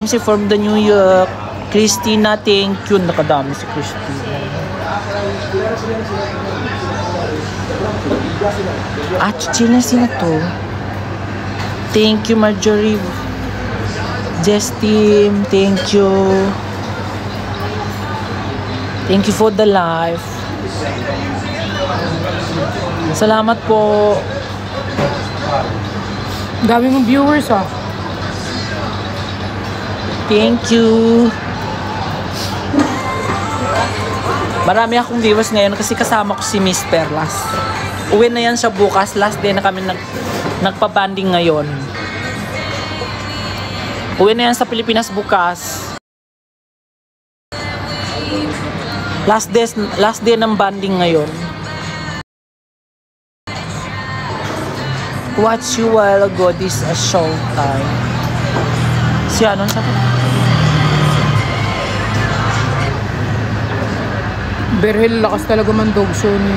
Si from the New York. Christina, thank you. Nakadami si Christina. Chila sino to? Thank you, Marjorie. Justin, thank you. Thank you for the live. Salamat po. Dami mong viewers ah. Thank you. Marami akong viewers ngayon kasi kasama ko si Miss Perlas. Uwi na yan siya bukas. Last day na kami nagpa-banding ngayon. Uwi na yan sa Pilipinas bukas. Last day ng banding ngayon. Watch you while ago, this a show time. Si ano sa Berhel, lakas talaga man dog show ni.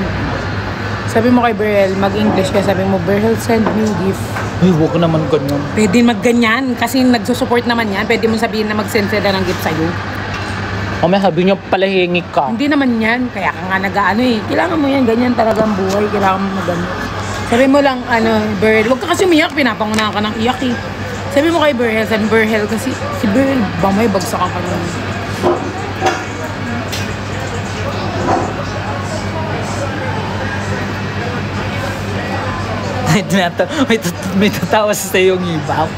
Sabi mo kay Berhel, mag-English ka. Sabi mo, Berhel, send me gift. Ay, huwag naman ganyan. Pwede mag-ganyan. Kasi nagsusupport naman yan. Pwede mo sabihin na mag-send sila ng gift sa'yo. O may sabi niyo, palahingi ka. Hindi naman yan. Kaya ka nga nag-ano eh. Kailangan mo yan. Ganyan talaga ang buhay. Kailangan mo mag-ano. Sabi mo lang, Berhel, huwag ka kasi umiyak. Pinapangunahan ka ng iyak eh. Sabi mo kay Berhel, sabi Berhel kasi, si Berhel, bamay, bagsakan ka naman. May tatawa sa yung ibaw.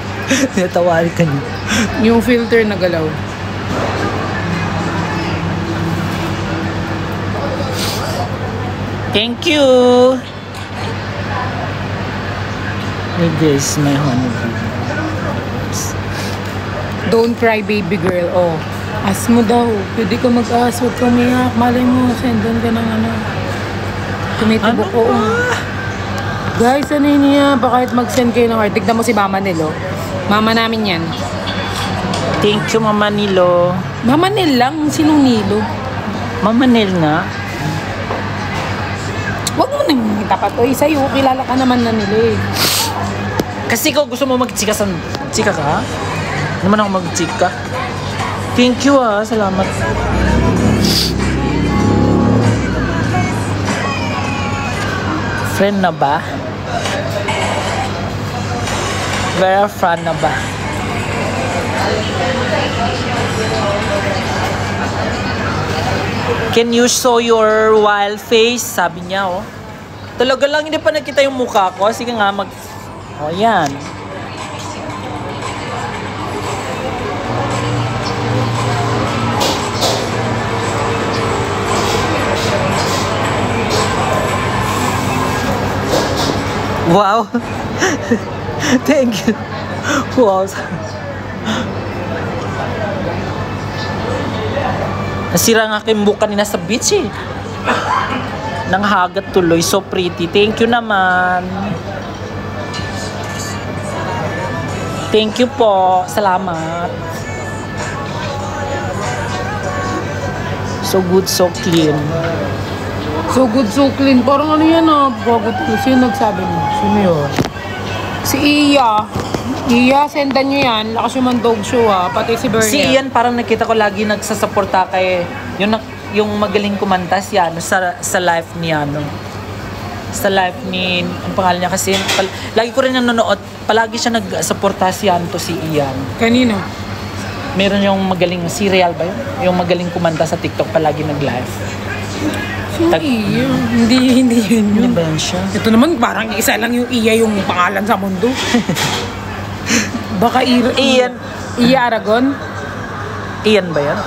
Tinatawarin ka niyo. Yung filter na galaw. Thank you. This is my honeybee. Don't cry, baby girl. Oh, ask mo daw. Pwede ka mag-ask. Huwag ka umiyak. Malay mo, sendan ka ng ano. Tumitibok ko. Guys, ano yun niya? Bakit mag-send kayo ng heart? Tignan mo si Mama Nilo. Mama namin yan. Thank you, Mama Nilo. Mama Nil lang. Sinong Nilo? Mama Nil nga. Huwag mo nang tapat. Oy, sa'yo, kilala ka naman na nila eh. Kasi kung gusto mo mag-chika ka? Naman ako mag-chika. Thank you ah. Salamat. Friend na ba? Very friend na ba? Can you show your wild face? Sabi niya oh. Talaga lang hindi pa nakita yung mukha ko. Sige nga oh yan. Wow. Thank you. Wow. Nasira nga aking buka nila sa beach eh. Nang hagat tuloy. So pretty. Thank you naman. Thank you po. Salamat. So good, so clean. So good, so clean. Parang ano yan ah. Bagot ko. Sino nagsabi mo? Sino yun? Si Iya. Iya, sendan nyo yan. Lakas yung mandog show ah. Pati si Bernie. Si Ian parang nakita ko lagi nagsasuporta kay yung magaling kumanta siya sa live niya no. Sa live ni ang pangalan niya kasi lagi ko rin nanonood. Palagi siya nagsuporta siya to si Ian. Kanino? Meron yung magaling serial ba yun? Yung magaling kumanta sa TikTok palagi nag-live. Iya. Hindi yun. Hindi ba yun siya? Ito naman parang isa lang yung Iya yung pangalan sa mundo. Baka Ian. Iya Aragon? Ian ba yan?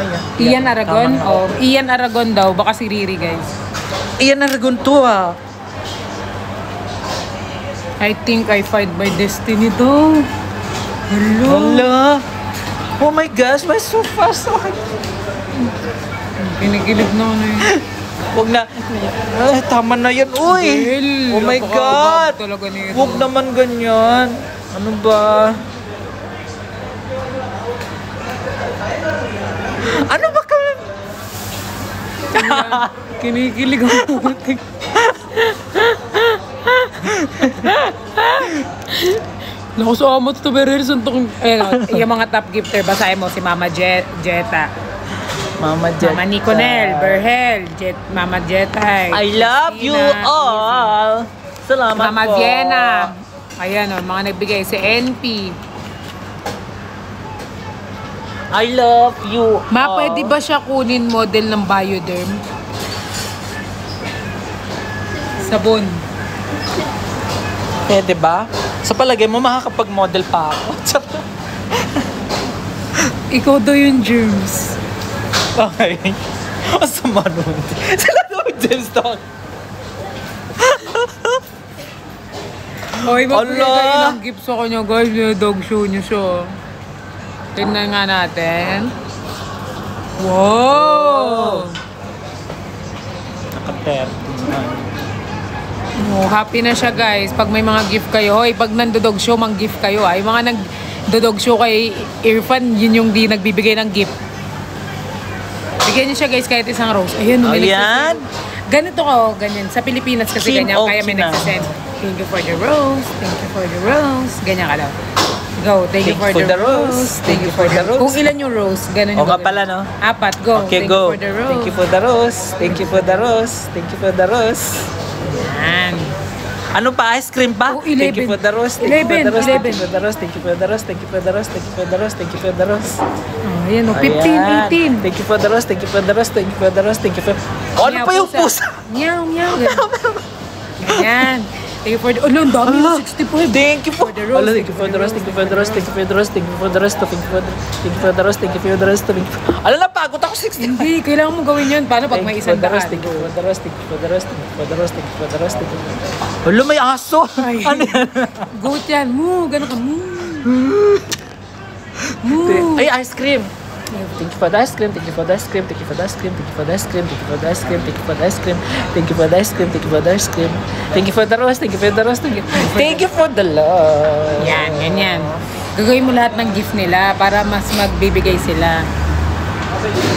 Ian Aragon? Oh, Ian Aragon daw. Baka si Riri guys. Ian Aragon to ah. I think I fight by destiny to. Hello. Hala. Oh my gosh, why so fast? Kinikilig na ano yun. Huwag na. Ay, tama na yan. Uy! Oh my God! Huwag naman ganyan. Ano ba? Ano ba ka? Kinikilig ang putik. Naku, so amot to Beryl. Suntok. Yung mga top gifter, basahin mo si Mama Jetta. Mama Jet. Mama Niconel, Berhel, Mama Jetta. I love you all. Salamat Mama po. Vienna. Ayan o, mga nagbigay si NP. I love you Ma, all. pwede ba siya kunin model ng Bioderm? Sabon. Pwede ba? Sa palagay mo, makakapag-model pa ako. Ikaw daw yung germs. Okay. Ang sama nun. Sila daw yung James Dog. Okay, magbigay Ala! kayo ng gift sa kanya, guys. Dog show niyo siya. Tingnan nga natin. Wow! Naka-30. Oh, happy na siya, guys. Pag may mga gift kayo, hoy, pag nandodog show, mang gift kayo, ay mga nagdodog show kay Irfan, yun yung di nagbibigay ng gift. Bigyan niyo siya, guys, kahit isang rose. Ayun, numilig Ayan. Ganito ka, oh, ganyan. Sa Pilipinas kasi Kim ganyan, o kaya may Kina? nagsasend. Thank you for the rose, thank you for the rose. Ganyan ka daw. Go, thank you for the rose, thank you for the rose. Kung ilan yung rose, ganun O yung nga gagawin. pala, no? 4, go. Okay, Thank go. you for the rose. Thank you for the rose. Thank you for the rose. Thank you for the rose. Yan. Ano pa? Ice cream pa? Oh, Thank you 11. for the rose. Thank you for the rose. 11. Thank you for the rose. Thank you for the rose. Thank you for the rose. Thank you for the rose. Thank you for the rose. Oh, yan, oh, 15, Ayan. 18. Thank you for the rose. Thank you for the rose. Thank you for the rose. Thank you for... Oh, ano Meow, pa yung pusa? Meow, meow. Ganyan. Thank you for the... Oh, ang dami na 65. Thank you for the rose. Thank you for the rose. Thank you for the rose. Thank you for the rose. Thank you for the rose. Thank you for the rose. Thank you for the rose. Thank you for... Alam na, pagod ako 60. Hindi, kailangan mo gawin yun. Paano pag may isang daan? Thank you for the rose. Thank you for the rose. Thank you for the rose. Thank you for the rose. Thank you for the rose. Hala, may aso. Ay. Ano yan? Goat yan. Moo, gano'n ka. Moo. Moo. Ay, ice cream. Thank you for the ice cream. Thank you for the ice cream. Thank you for the ice cream. Thank you for the ice cream. Thank you for the ice cream. Thank you for the ice cream. Thank you for the ice cream. Thank you for the ice cream. Thank you for the rose. Thank you for the rose. Thank you for the love. Yan, ganyan. Gagawin mo lahat ng gift nila para mas magbibigay sila.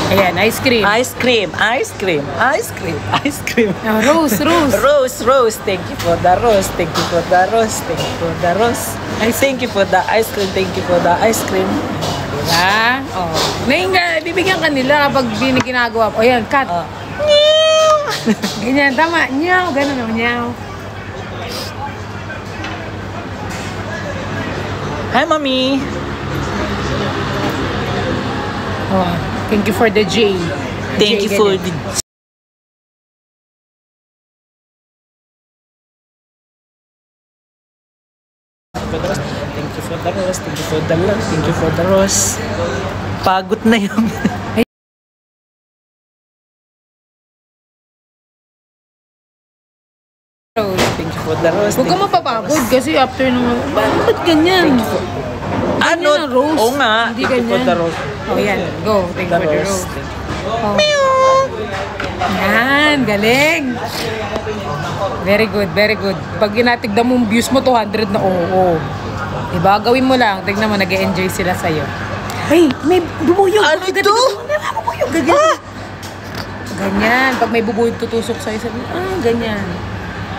Ayan, ice cream. Ice cream. Ice cream. Ice cream. Ice cream. Oh, rose, rose. Rose, rose. Thank you for the rose. Thank you for the rose. Thank you for the rose. Thank you for the ice cream. Thank you for the ice cream. Diba? Oh. Nainga, bibigyan ka nila kapag ginagawa. O yan, cut. Ganyan, tama. Nyaw, ganun o, nyaw. Hi, Mommy. Oh, thank you for the J. Thank you for the... Thank you for the rose. Thank you for the love. Thank you for the rose. Pagod na yung... Rose. Thank you for the rose. Huwag ka mapapagod kasi after nung... Ba't ganyan? Ano? Ganyan ang rose. Oo nga. Hindi Thank you for ganyan. the rose. Oh, yan. Go. Thank you The for the rose. rose. Oh. Yan, galing. Very good, very good. Pag ginatigdan mo yung views mo, 200 na oo. Diba? Gawin mo lang. Tignan mo, nag-enjoy sila sa'yo. Ay, may bubuyog. Ano ito? May bubuyog. Ganyan. Ganyan. Pag may bubuyog tutusok sa'yo, sabi, ganyan.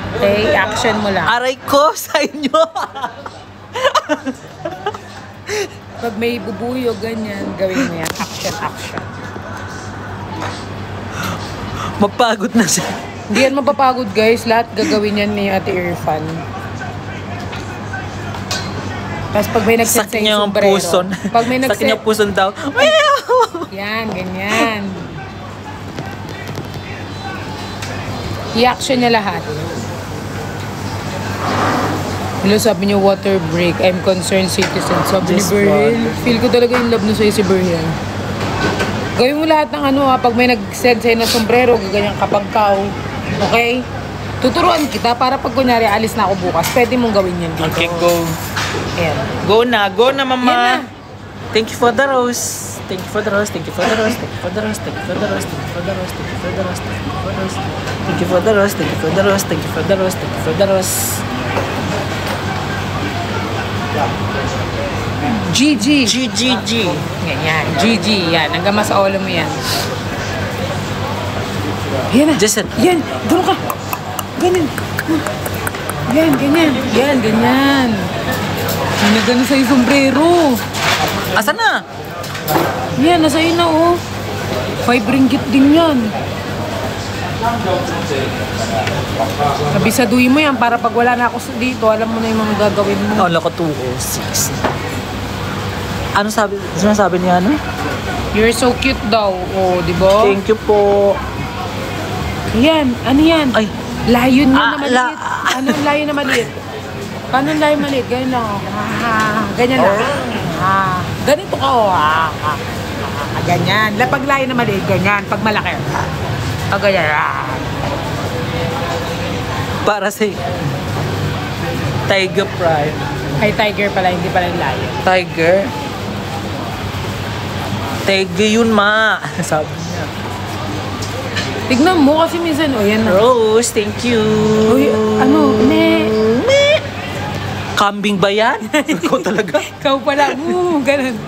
Okay, action mo lang. Aray ko sa inyo. Pag may bubuyog, ganyan, gawin mo yan. Action, action. Mapagod na siya. Hindi yan mapapagod, guys. Lahat gagawin yan ni Ate Irfan. Tapos pag may nagset sa Sakit niya ang sombrero. puson. Pag may Sakit niya nagset, ang puson daw. yan, ganyan. I-action niya lahat. Hello, sabi niyo, water break. I'm concerned citizen. Sabi ni Just Berhel. water. Feel ko talaga yung love na sa'yo si Berhel. Gawin mo lahat ng ano pag may nag-send sa'yo na sombrero, gaganyan kapag kao. Okay? Tuturuan kita para pag kunyari alis na ako bukas, pwede mong gawin yan dito. Okay, go. Ayan. Go na, mama. Yan na. Thank you for the rose. Thank you for the rose. Thank you for the rose. Thank you for the rose. Thank you for the rose. Thank you for the rose. Thank you for the rose. Thank you for the rose. Thank you for the rose. Thank you for the rose. Thank you for the rose. GG. GGG. Ganyan. GG. Yan. Hanggang mas ulo mo yan. Yan na. Jason. Yan. Gano'n ka. Ganyan. Yan. Ganyan. Yan. Ganyan. Ay, nagano sa'yo sombrero. Asa na? Yan, nasa iyo na, oh. 5 ringgit din yan. Kabisaduhin mo yan para pag wala na ako dito, alam mo na yung mga gagawin mo. Oh, lako 206. Ano sabi niya, ano? You're so cute daw. Oh, di ba? Thank you po. Yan, ano yan? Ay. Layon yan na maliit. Anong layon na maliit? Paano yung layon maliit? Ganyan lang. Ganyan lang. Ganito ka, oh. Ganyan. Pag layon na maliit, ganyan. Pag malaki. Ganyan. Para sa Tiger Pride. Ay, tiger pala, hindi pala yung layon. Tiger? Tiger yun, ma. Sabi niya. Tignan mo kasi minsan, oh, yan na. Rose, thank you. Uy, ano, me. Kambing ba yan? Ikaw talaga. Ikaw pala, ganun.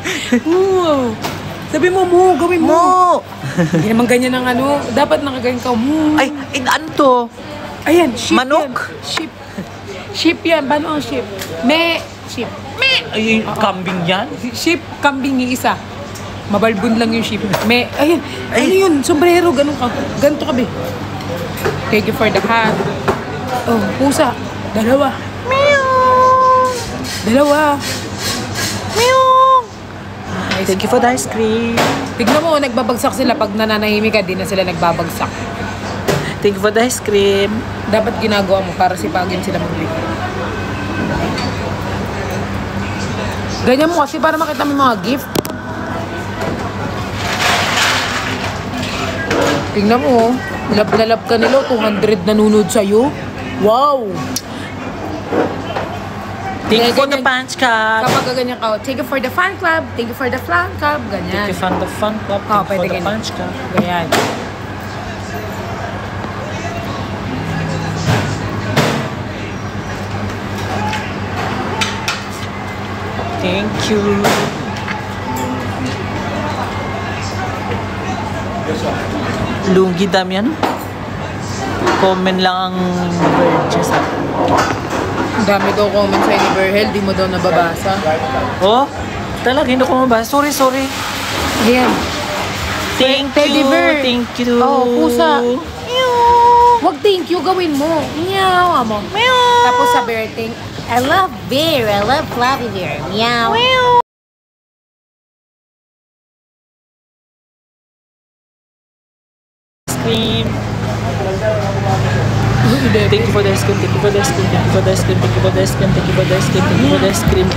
Sabi mo, gawin mo. Mo! Hindi naman ganyan ang ano. Dapat nakaganyan ka, Ay, ano to? Ayan, sheep Manok? yan. Sheep. Sheep yan. Paano ang sheep? Sheep. Ay, kambing yan? Sheep, kambing yung isa. Mabalbon lang yung sheep. Ayan. Ay. Ano yun? Sombrero, ganun ka. Ganito ka, be. Thank you for the hat. Oh, pusa. Dalawa. Dalawa. Thank you for the ice cream. Tignan mo, nagbabagsak sila. Pag nananahimik ka, di na sila nagbabagsak. Thank you for the ice cream. Dapat ginagawa mo para sipagin sila magbigay. Ganyan mo kasi para makita mo yung mga gift. Tingnan mo, lab na lab ka nila, 200 nanonood sa'yo. Wow! Thank you for the punch cup. Kapag ganyan ka, thank you for the fan club, thank you for the fan club, ganyan. Thank you for the fun club. Thank you for the ganyan. punch cup. Ganyan. Thank you. Lungi Damian. Comment lang ang virgin sa Ang dami daw comment sa Univerhel, di mo daw nababasa. Oh, talaga hindi ko mabasa. Sorry. Ayan. Thank Teddy you. bear. Thank you. Oh, pusa. Wag thank you, gawin mo. Meow, amo. Tapos sa bear, I love bear. I love fluffy bear. Meow. Cream. Thank you for the ice cream. Thank you for the ice cream. Thank you for the ice cream. Thank you for the ice cream. Thank you for the ice cream. Thank you for the ice cream.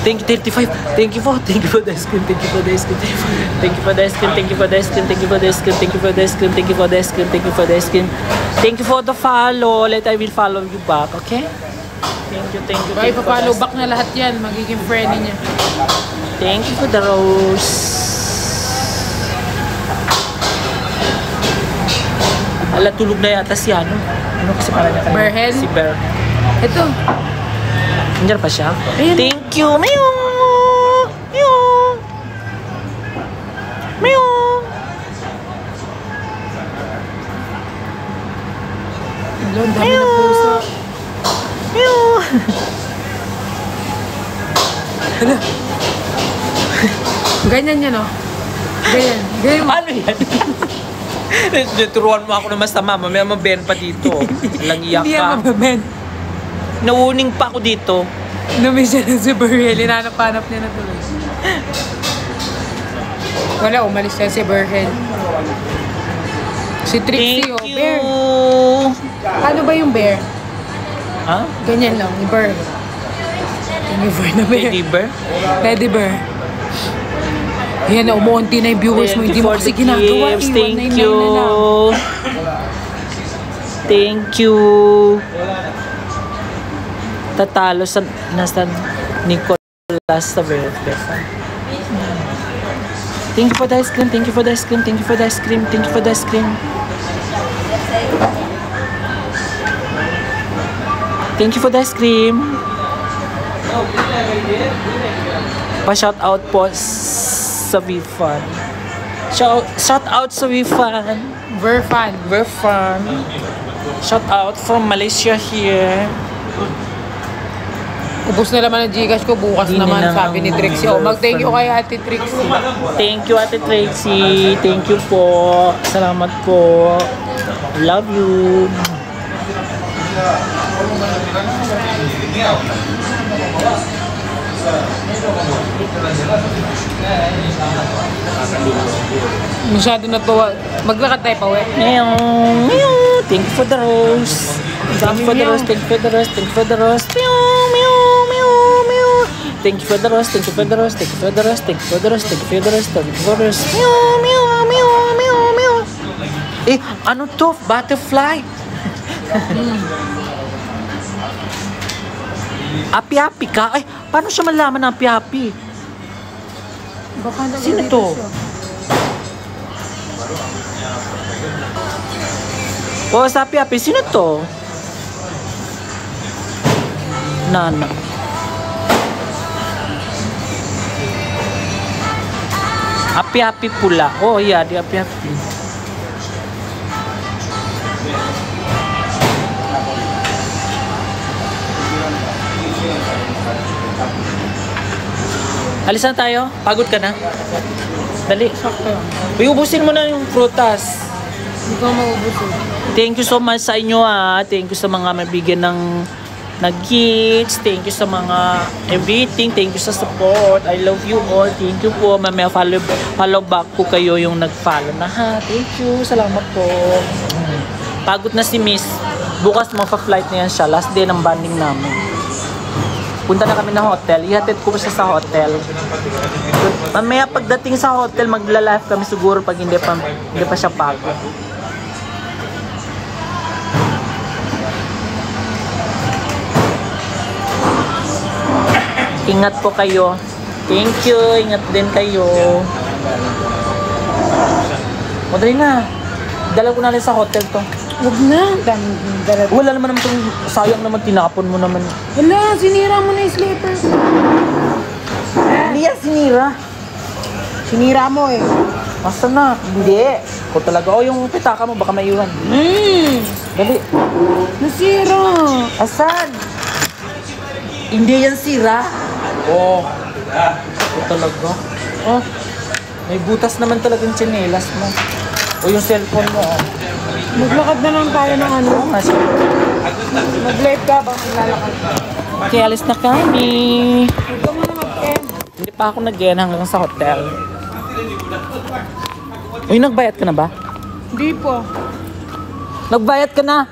Thank you 35. Thank you for the ice cream. Thank you for the ice cream. Thank you for the ice cream. Thank you for the ice cream. Thank you for the ice cream. Thank you for the ice cream. Thank you for the ice cream. Thank you for the ice cream. Thank you for the follow. Let I will follow you back. Okay? Thank you. Thank you. Bye, pa-follow back na lahat yan. Magiging friend niya. Thank you for the rose. Ala, tulog na yata si ano. Ano kasi pala niya? Berhel? Si Berhel. Ito. Nandiyan pa siya? Ayan. Thank you! Meow! Meow! Meow! Ang dami ng pusa. Meow! Hala. Ganyan yan, oh. Ganyan. Ganyan. Ano yan? Turuan mo ako na masama. Mamaya maben pa dito. Alang iyak Hindi ka. yan mababen. Nauuning pa ako dito. Namiss siya ng si Berhel. Hinanap-hanap niya na tuloy. Wala, umalis siya si Berhel. Si Trixie, Thank oh. you! Bear. Ano ba yung bear? Ha? Ganyan lang, yung bear. Yung bear na bear. Teddy bear? Teddy bear. Ayan na, umuunti na yung viewers mo. Hindi mo kasi ginagawa. Gifts. Thank 199 you. na lang. Thank you. Tatalo sa nasa Nicolas sa birthday. Thank you for the ice cream. Thank you for the ice cream. Thank you for the ice cream. Thank you for the ice cream. Thank you for the ice cream. Pa-shout out po sa VFun. Shout out sa VFun. Verfan. VFun. Shout out from Malaysia here. Ubus na naman ang Gcash ko, bukas Hindi naman, na sabi ni lang. Trixie. Oh, mag-thank you kay Ate Trixie. Thank you, Ate Tracy. Thank you po. Salamat po. Love you. Masyado na to. Maglakad tayo pa, we. Meow, meow. Thank you for the rose. Thank you for the rose. Thank you for the rose. Thank you for the rose. Meow, meow, meow, meow. Thank you for the rose. Thank you for the rose. Thank you for the rose. Thank you for the rose. Thank you for the rose. Thank you for the rose. Meow, meow, meow, meow, meow. Eh, ano to? Butterfly. Api-api ka? Ay, paano siya malaman na api-api? Baka Sino to? Oh, sa api-api, sino to? Nana. Api-api pula. Oh, yeah, di api-api. Alis na tayo? Pagod ka na? Dali. Uy, ubusin mo na yung prutas. Hindi ko maubos eh. Thank you so much sa inyo Thank you sa mga mabigyan ng gifts. Thank you sa mga everything. Thank you sa support. I love you all. Thank you po. Mamaya follow back po kayo yung nag-follow na ha. Thank you. Salamat po. Pagod na si Miss. Bukas magpa-flight na yan siya. Last day ng banding namin. Punta na kami ng hotel. Ihatid ko siya sa hotel. Mamaya pagdating sa hotel, magla-live kami siguro pag hindi pa siya pagod. Ingat po kayo. Thank you. Ingat din kayo. Madali na. Dala ko na rin sa hotel to. Huwag na. Wala naman itong sayang naman. Tinapon mo naman. Hala, sinira mo na yung slipper. Hindi yan sinira. Sinira mo eh. Asa na? Hindi. Kung talaga. O yung pitaka mo baka maiwan. Dali. Nasira. Asan? Hindi yan sira. Oh. Ito talaga. Oh. May butas naman talaga yung tsinelas mo. O yung cellphone mo. Oh. Maglakad na lang tayo ng ano. Oo nga siya. Mag-live ka ba? Maglalakad ka. Okay, alis na kami. Huwag ka muna mag-end. Hindi pa ako nag-gen hanggang sa hotel. Uy, nagbayad ka na ba? Hindi po. Nagbayad ka na?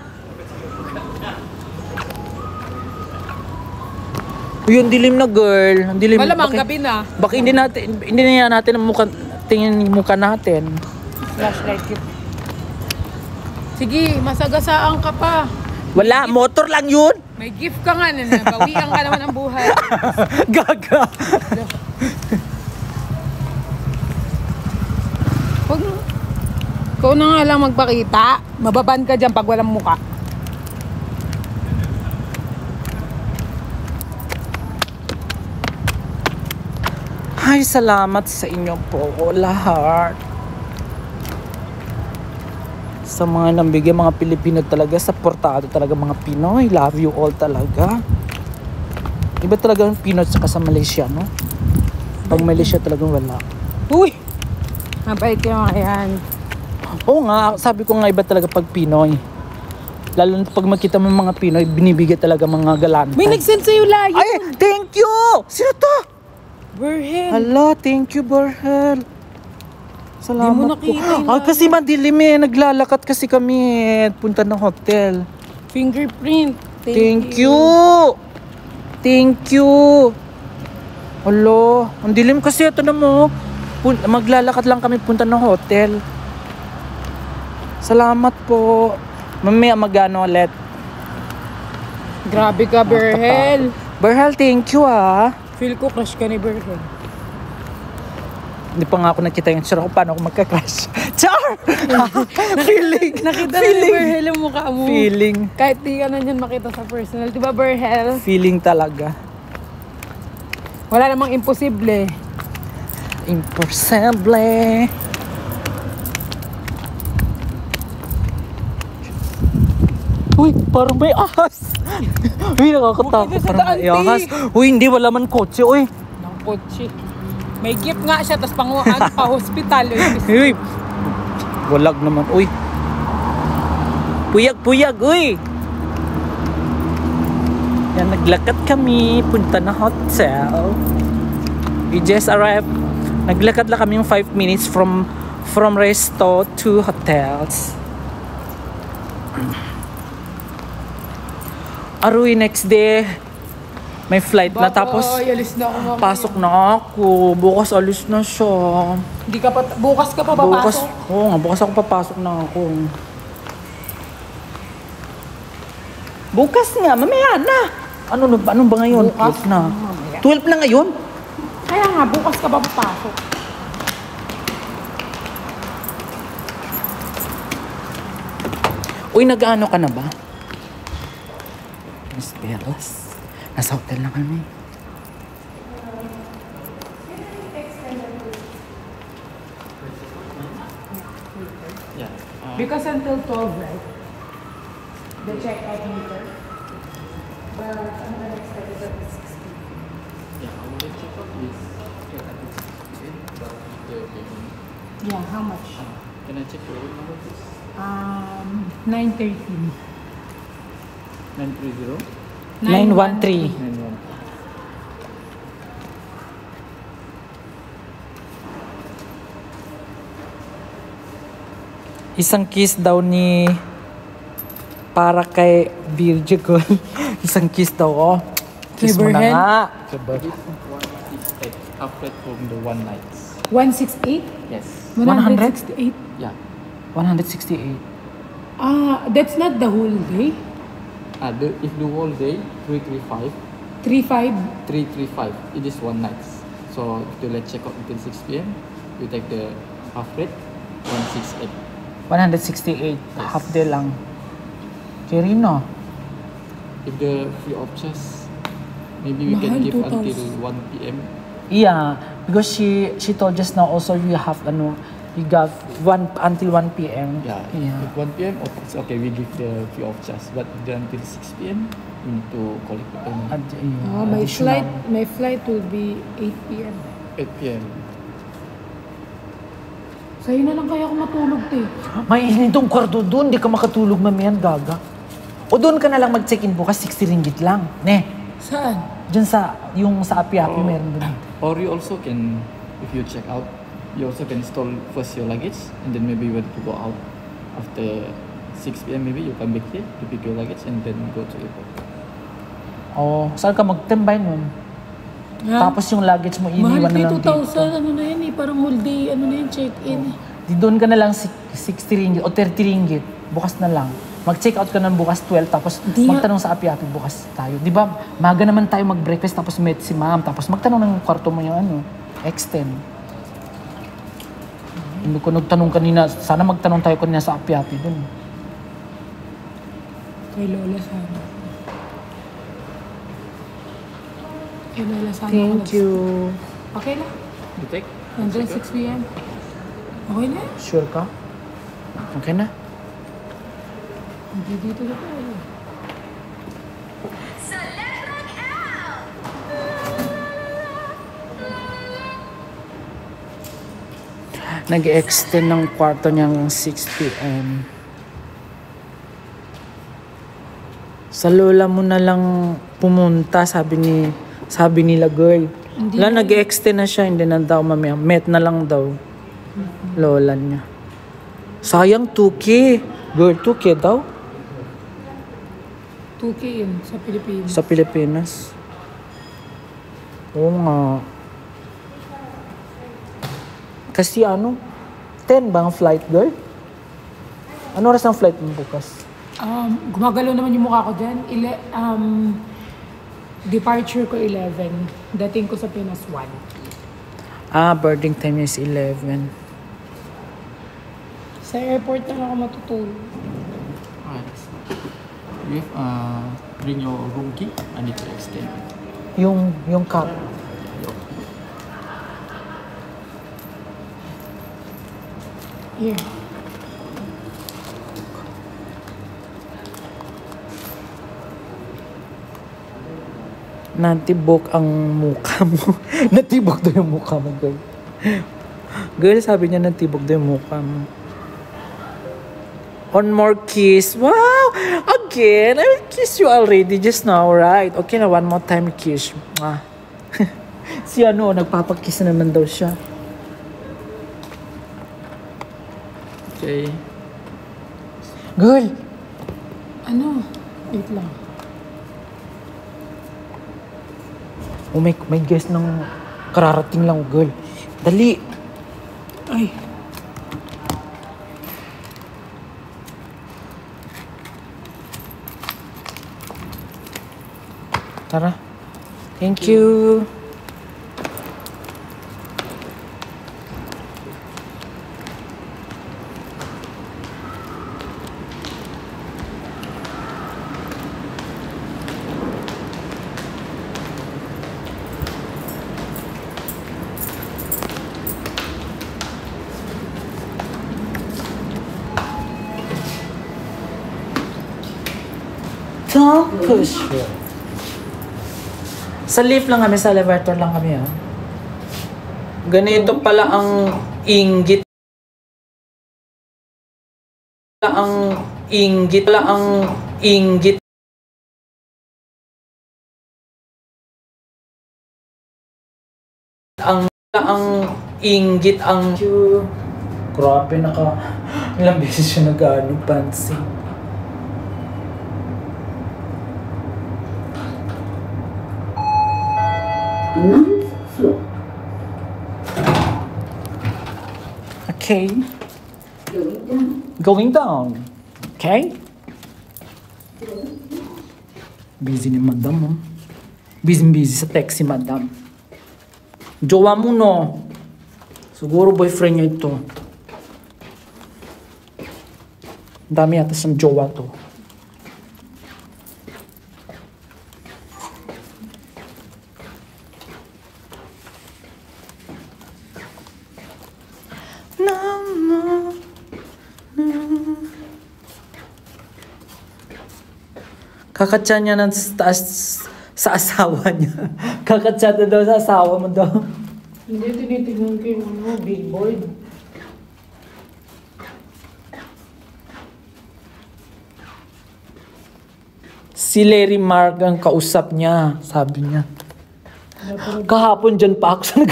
Uy, ang dilim na girl. Ang dilim. Malamang gabi na. Baka hindi na natin ang mukha, tingin yung mukha natin. Flashlight yun. Sige, masagasaan ka pa. Wala, motor lang yun. May gift ka nga na. Bawian ka naman ang buhay. Gaga. Huwag na. Ikaw na nga lang magpakita. Mababan ka dyan pag walang muka. Ay, salamat sa inyo po lahat. Sa mga nambigay mga Pilipino talaga, supportado talaga mga Pinoy. Love you all talaga. Iba talaga yung Pinoy sa Malaysia, no? Pag Malaysia talagang wala. Uy! Mabait ka mga yan. Oo nga, sabi ko nga iba talaga pag Pinoy. Lalo na pag makita mo mga Pinoy, binibigay talaga mga galante. May nag-send sa'yo layo. Ay, thank you! Sino to? Burhen. Hala, thank you, Borhel. Salamat Di mo nakita po. Ay, kasi madilim eh. Naglalakat kasi kami eh. Punta ng hotel. Fingerprint. Thank you. Thank you. Hala, ang dilim kasi ito na mo. Maglalakad lang kami punta ng hotel. Salamat po. Mamaya magano ulit. Grabe ka, Burhel. Borhel, thank you ah. Feel ko crush ka ni Burhel. Hindi pa nga ako nakita yung tsura ko paano ako magka-crush. Char! Feeling! Nakita na ni Burhel ang mukha mo. Feeling. Kahit di ka na yan makita sa personal. Diba, Burhel? Feeling talaga. Wala namang imposible. Impossible. Uy, parang may ahas. Uy, nakakatakot. Buti na sa Parang may daan, ahas. di. Uy, hindi, wala man kotse, uy. Ng kotse. May gift nga siya, tapos pa hospital. Uy, walag naman, uy. Puyag, uy. Yan, naglakad kami. Punta na hotel. We just arrived. Naglakad lang kami yung 5 minutes from resto to hotels. Aroy, next day, may flight na. Tapos, alis na ako mamaya. pasok na ako. Bukas alis na siya. Hindi ka pa, bukas ka pa papasok? Oo nga, bukas ako papasok na ako. Bukas nga, mamaya na. Ano ba ngayon? Bukas 12 na. mamaya. 12 na ngayon? Kaya nga, bukas ka pa papasok. Uy, nag-ano ka na ba? Miss Bellas. Nasa hotel na kami. Because until 12, right? The check-out meter. But ang unexpected is at 16. Yeah, our check-out is Yeah, how much? Can I check your room number, please? 9:13. 930 913. 91. Isang kiss daw ni para kay Virgil. Isang kiss daw, oh. Kiss mo na Silverhead? nga. It's 168 after from the one nights. 168? Yes. 168? Yeah. 168. That's not the whole day. If the whole day, 335. 3.5? 335. It is one night. So if you let check out until 6 p.m., you take the half rate, 168. 168. Half day lang. Kirino. If the free of charge, maybe we Mahal, can give 2,000. until 1 p.m. Yeah, because she told just now also you have you got until 1 p.m. Yeah. If 1 p.m. it's okay, we give the free of charge. But then until 6 p.m., we need to collect the payment. My flight will be 8 p.m. 8 p.m. Sa'yo na lang kaya ako matulog, te. May initong kwarto doon, di ka makatulog mamayan, gaga. O doon ka na lang mag-check-in bukas, 60 ringgit lang. Ne, Saan? dyan yung sa Api-Api meron doon. Or you also can, if you check out, you also can install first your luggage, and then maybe when you go out after 6 p.m. maybe you come back here to pick your luggage and then go to airport. Oh, saan ka magtambay nun? Ha? Tapos yung luggage mo Mahal iniwan na kayo, lang dito. 2,000. Ano na yan eh. Parang whole day. Ano na yan, check-in. Di doon ka na lang 60 ringgit o 30 ringgit. Bukas na lang. Mag-check out ka ng bukas 12 tapos Di nga. magtanong sa Api-Api bukas tayo. Di ba? Maga naman tayo mag-breakfast tapos meet si ma'am tapos magtanong ng kwarto mo yung extend. Hindi ko nagtanong kanina. Sana magtanong tayo kanina sa Api-Api doon. Kay Lola sana. Kay Lola sana. Thank you. Okay na. You take? Until 6 p.m. Okay na. Sure ka? Okay na? Hindi dito na tayo. Nag-extend ng kwarto niya hanggang 6 p.m. Sa lola mo na lang pumunta, sabi nila girl. Wala, nag-extend na siya, hindi na daw mamaya. Met na lang daw. Lola niya. Sayang 2K. Girl, 2K daw? 2K yun sa Pilipinas. Sa Pilipinas. Oo nga. Kasi 10 ba ang flight, girl? Ano oras ang flight mo bukas? Gumagalaw naman yung mukha ko dyan. Departure ko 11. Dating ko sa Pinas 1. Boarding time is 11. Sa airport na lang ako matutulog. Alright. You have, bring your room key. I need to extend. Yung cup. Here. Natibok ang mukha mo. Natibok daw yung mukha mo, girl. Girl, sabi niya natibok daw yung mukha mo. One more kiss. Wow! Again, I will kiss you already just now, right? Okay na, one more time kiss. Ah. Si ano, nagpapakiss naman daw siya. Okay. Girl! Ano? Wait lang. Oh may guest ng kararating lang, girl. Dali! Ay. Tara. Thank you. Don't push her. Sa lift lang kami, sa elevator lang kami, ha. Ganito pala ang inggit. Ang inggit. Ang inggit. Ang inggit ang... Grabe, ilang beses siya nag-ano, pansin. Okay. Going down. Okay? Busy ni madam, oh. Busy sa text si madam. Jowa mo, no? Siguro boyfriend niya ito. Dami yata siyang jowa to. Kakatsa niya ng taas sa asawa niya. Kakatsa na daw sa asawa mo daw. Hindi, tinitignan ko yung billboard. Si Larry Mark ang kausap niya, sabi niya. Kahapon dyan pa ako,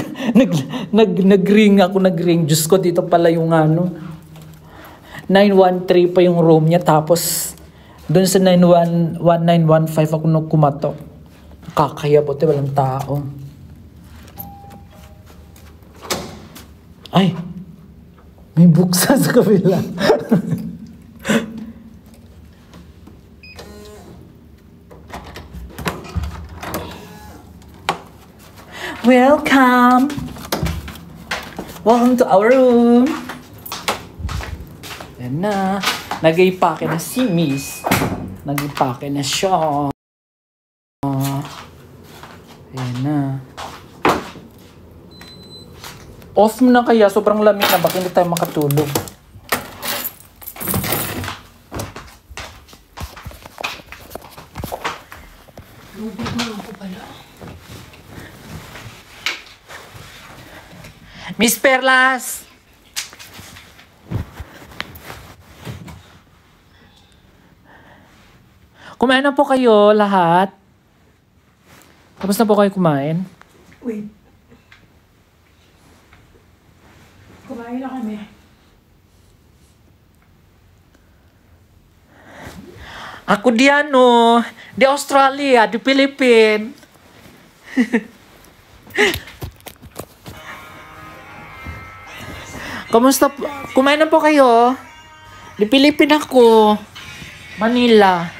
nag-ring ako, Diyos ko, dito pala yung 913 pa yung room niya, tapos doon sa 1915 ako kumatok. Kakaya po, walang tao. Ay! May buksa sa kabila. Welcome! Welcome to our room. Yan na. Nag-ipake na si Miss. Nag-ipake na siya. Ayan na. Off mo na kaya. Sobrang lamig na. Baka hindi tayo makatulog. Lubog na ako pala. Miss Perlas! Kumain na po kayo lahat? Tapos na po kayo kumain? Wait. Kumain na kami. Ako di ano, di Australia, di Philippines. Kamusta po? Kumain na po kayo? Di Philippines ako. Manila.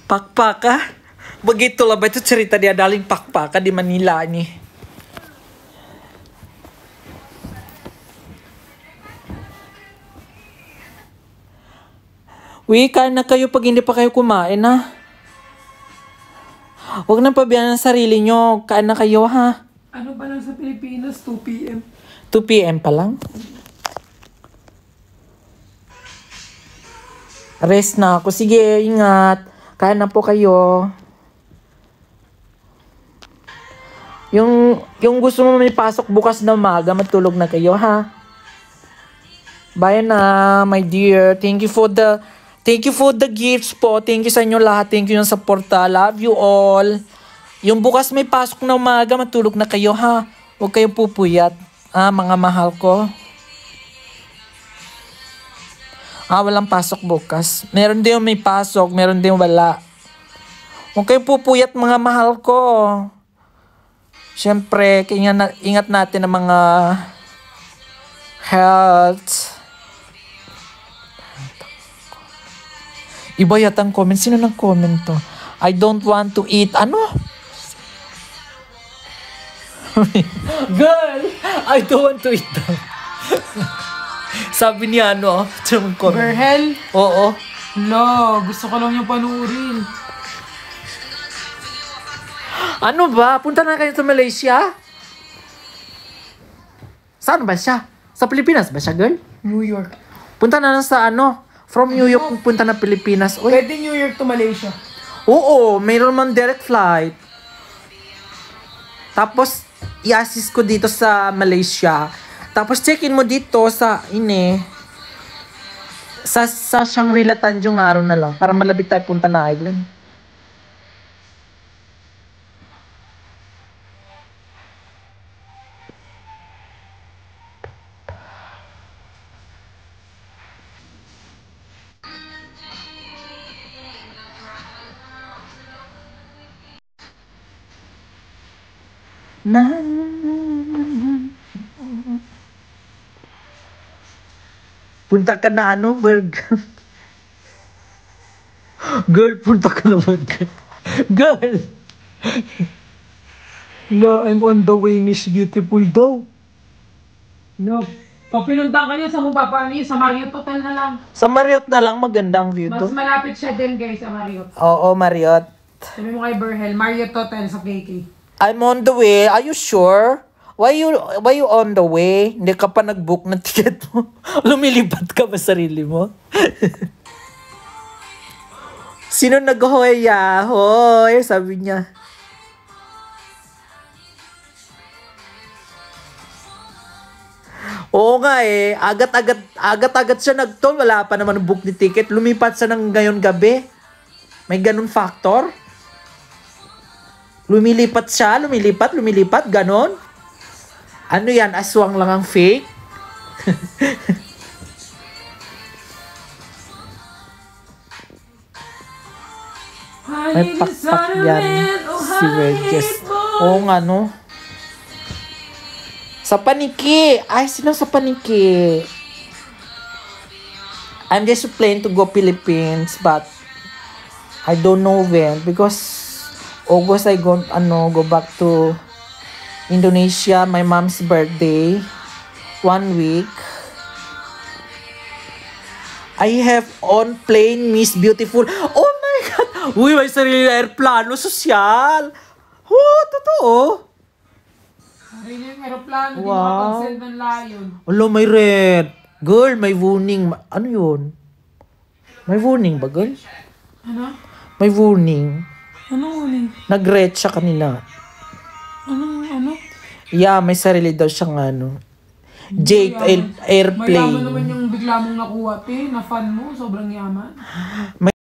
Pakpaka? Begitu lah ba ito cerita dia daling pakpaka di Manila ni. Uy, kain na kayo pag hindi pa kayo kumain, ha? Huwag na pabayaan ang sarili nyo. Kain na kayo, ha? Ano pa lang sa Pilipinas? 2 p.m. 2 p.m. pa lang? Rest na ako. Sige, ingat. Kaya na po kayo. Yung gusto mo may pasok bukas na umaga, matulog na kayo, ha? Bye na, my dear. Thank you for the gifts po. Thank you sa inyo lahat. Thank you yung suporta. Love you all. Yung bukas may pasok na umaga, matulog na kayo, ha? Huwag kayong pupuyat. Mga mahal ko. Walang pasok bukas. Meron din yung may pasok, meron din wala. Huwag kayong pupuyat, mga mahal ko. Siyempre, ingat natin ang mga health. Iba yata ang comment. Sino nang comment to? I don't want to eat. Ano? Girl! I don't want to eat daw. Sabi niya comment. Berhel? Oo. Lo, gusto ko lang yung panuurin. Ano ba? Punta na kayo sa Malaysia? Saan ba siya? Sa Pilipinas ba siya, girl? New York. Punta na lang sa from New York punta na Pilipinas. Uy. Pwede New York to Malaysia. Oo, mayroon man direct flight. Tapos, i-assist ko dito sa Malaysia. Tapos, check-in mo dito sa sa Shangri-La Tanjung Aro na lang. Para malapit tayo punta na island. Punta ka na Berg. Girl, punta ka na Berg. Girl! No, I'm on the way, Miss Beautiful daw. No. Pag pinunta kayo, sa Mupapani, sa Marriott Hotel na lang. Sa Marriott na lang, magandang view Mas to. malapit siya din, guys, sa Marriott. Oo, Marriott. Sabi mo kay Berhel, Marriott Hotel sa KK. I'm on the way. Are you sure? Why you on the way? Hindi ka pa nag-book ng ticket mo? Lumilipat ka ba sarili mo? Sino nag-hoya? Hoy, sabi niya. Oo nga Agat-agat siya nag-toll. Wala pa naman book ni ticket. Lumipat siya ng ngayon gabi. May ganun factor. Lumilipat, ganon. Ano yan? Aswang lang ang fake? May pakpak yan. Si Wedges. Oo nga, no? Sa paniki. Ay, sino sa paniki? I'm just planning to go Philippines, but I don't know when. Because August, I go back to Indonesia, my mom's birthday. 1 week. I have on plane Miss Beautiful. Oh my God! Uy, may sarili na aeroplano. Sosyal! Oh, totoo. Sarili yung aeroplano, Wow. di makapag-send ng lion. Alo, may red. Girl, may warning. Ano yun? May warning ba, girl? Ano? May warning. Ano ulit? Nag-red siya kanina. Ano? Yeah, may sarili daw siyang jet Mayaman airplane. naman yung bigla mong nakuha, na fan mo. Sobrang yaman.